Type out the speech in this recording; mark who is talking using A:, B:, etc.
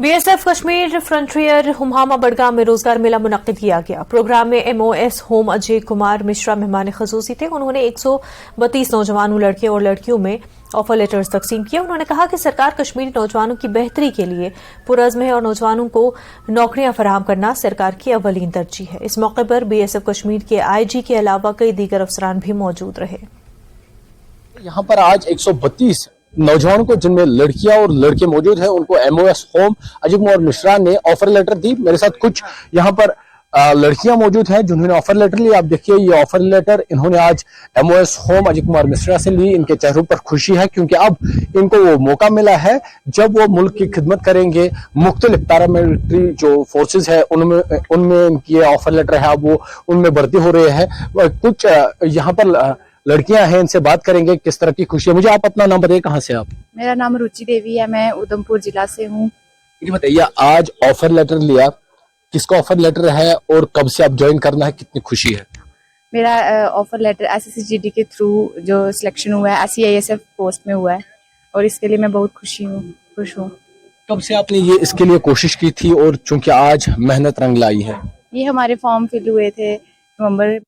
A: BSF Kashmir frontier हुमामा Budgam में रोजगार मेला मुनक्किद किया गया। प्रोग्राम में एमओएस होम अजय कुमार मिश्रा मेहमान खसूसी थे। उन्होंने 132 नौजवानों लड़के और लड़कियों में ऑफर लेटर्स तकसीम किए। उन्होंने कहा कि सरकार कश्मीरी नौजवानों की बेहतरी के लिए पुरज़्म है और नौजवानों को नौकरियां फराहम करना सरकार की अव्वलीन तरजीह है। इस मौके पर बीएसएफ कश्मीर के आईजी के अलावा कई दीगर अफसरान भी मौजूद रहे।
B: यहाँ पर आज 132 नौजवानों को, जिनमें लड़कियां और लड़के मौजूद हैं, उनको एमओएस होम अजय कुमार मिश्रा ने ऑफर लेटर दी। मेरे साथ कुछ यहाँ पर लड़कियां मौजूद हैं जिन्होंने ऑफर लेटर लिया। आप देखिए, ये ऑफर लेटर इन्होंने आज एमओएस होम अजय कुमार मिश्रा से ली। इनके चेहरों पर खुशी है क्योंकि अब इनको वो मौका मिला है जब वो मुल्क की खिदमत करेंगे। मुख्तलिफ पैरामिलिट्री जो फोर्सेज है उनमें इनकी ऑफर लेटर है, अब वो उनमें भर्ती हो रहे हैं। कुछ यहाँ पर लड़कियां हैं, इनसे बात करेंगे किस तरह की खुशी है। मुझे आप अपना नाम बताइए, कहाँ से आप?
C: मेरा नाम रुचि देवी है, मैं उधमपुर जिला से हूँ।
B: मुझे बताइए, आज ऑफर लेटर लिया, किसका ऑफर लेटर है और कब से आप ज्वाइन करना है, कितनी खुशी है?
C: मेरा ऑफर लेटर SSCGD के थ्रू जो सिलेक्शन हुआ है SCISF पोस्ट में हुआ है और इसके लिए मैं बहुत खुश हूँ।
B: कब से आपने ये इसके लिए कोशिश की थी और चूंकि आज मेहनत रंग लाई है?
C: ये हमारे फॉर्म फिल हुए थे नवंबर